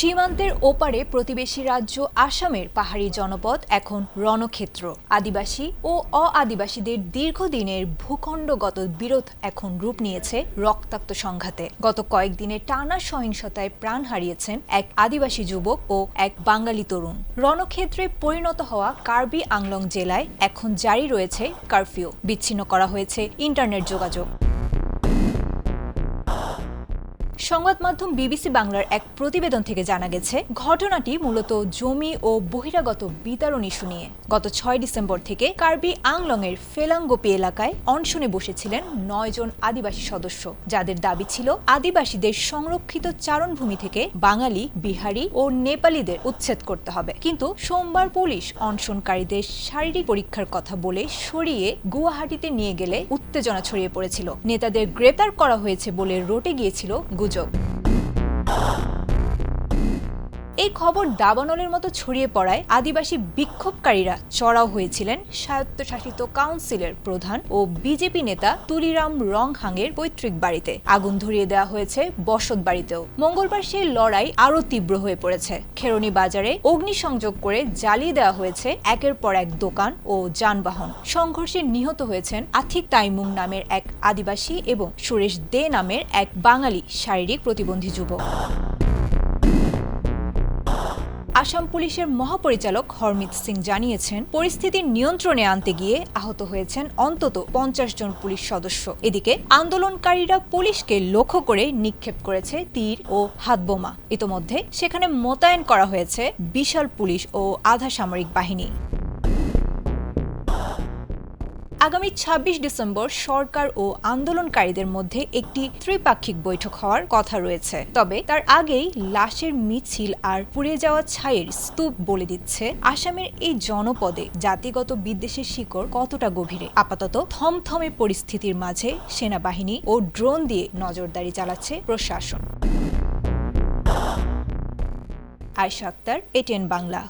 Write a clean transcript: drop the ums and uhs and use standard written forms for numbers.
সীমান্তের ওপারে প্রতিবেশী রাজ্য আসামের পাহাড়ি জনপদ এখন রণক্ষেত্র। আদিবাসী ও অ-আদিবাসীদের দীর্ঘদিনের ভূখণ্ডগত বিরোধ এখন রূপ নিয়েছে রক্তাক্ত সংঘাতে। গত কয়েকদিনের টানা সহিংসতায় প্রাণ হারিয়েছেন এক আদিবাসী যুবক ও এক বাঙালি তরুণ। রণক্ষেত্রে পরিণত হওয়া কার্বি আংলং জেলায় এখন জারি রয়েছে কারফিউ। বিচ্ছিন্ন করা হয়েছে ইন্টারনেট যোগাযোগ। সংবাদ মাধ্যম বিবিসি বাংলার এক প্রতিবেদন থেকে জানা গেছে, ঘটনাটি মূলত জমি ও বহিরাগত বিতরণ ইস্যু নিয়ে। গত ৬ ডিসেম্বর থেকে কার্বি আংলংয়ের ফেলাঙ্গোপি এলাকায় অনশনে বসেছিলেন ৯ জন আদিবাসী সদস্য, যাদের দাবি ছিল আদিবাসীদের সংরক্ষিত চারণভূমি থেকে বাঙালি, বিহারি ও নেপালিদের উচ্ছেদ করতে হবে। কিন্তু সোমবার পুলিশ অনশনকারীদের শারীরিক পরীক্ষার কথা বলে সরিয়ে গুয়াহাটিতে নিয়ে গেলে উত্তেজনা ছড়িয়ে পড়েছিল। নেতাদের গ্রেপ্তার করা হয়েছে বলে রটে গিয়েছিল গুজব। এই খবর দাবানলের মতো ছড়িয়ে পড়ায় আদিবাসী বিক্ষোভকারীরা চড়াও হয়েছিলেন স্বায়ত্তশাসিত কাউন্সিলের প্রধান ও বিজেপি নেতা তুলিরাম রংহাংয়ের পৈতৃক বাড়িতে। আগুন ধরিয়ে দেওয়া হয়েছে বসত বাড়িতেও। মঙ্গলবার সেই লড়াই আরও তীব্র হয়ে পড়েছে। খেরনি বাজারে অগ্নিসংযোগ করে জ্বালিয়ে দেওয়া হয়েছে একের পর এক দোকান ও যানবাহন। সংঘর্ষে নিহত হয়েছেন আথিক তাইমুং নামের এক আদিবাসী এবং সুরেশ দে নামের এক বাঙালি শারীরিক প্রতিবন্ধী যুবক। আসাম পুলিশের মহাপরিচালক হরমিত সিং জানিয়েছেন, পরিস্থিতি নিয়ন্ত্রণে আনতে গিয়ে আহত হয়েছেন অন্তত ৫০ জন পুলিশ সদস্য। এদিকে আন্দোলনকারীরা পুলিশকে লক্ষ্য করে নিক্ষেপ করেছে তীর ও হাতবোমা। ইতোমধ্যে সেখানে মোতায়েন করা হয়েছে বিশাল পুলিশ ও আধা সামরিক বাহিনী। আগামী ২৬ ডিসেম্বর সরকার ও আন্দোলনকারীদের মধ্যে একটি ত্রিপাক্ষিক বৈঠক হওয়ার কথা রয়েছে। তবে তার আগেই লাশের মিছিল আর পুড়ে যাওয়া ছাইয়ের স্তূপ বলে দিচ্ছে আসামের এই জনপদে জাতিগত বিদ্বেষের শিকড় কতটা গভীরে। আপাতত থমথমে পরিস্থিতির মাঝে সেনাবাহিনী ও ড্রোন দিয়ে নজরদারি চালাচ্ছে প্রশাসন। আয়েশা আক্তার, এটিএন বাংলা।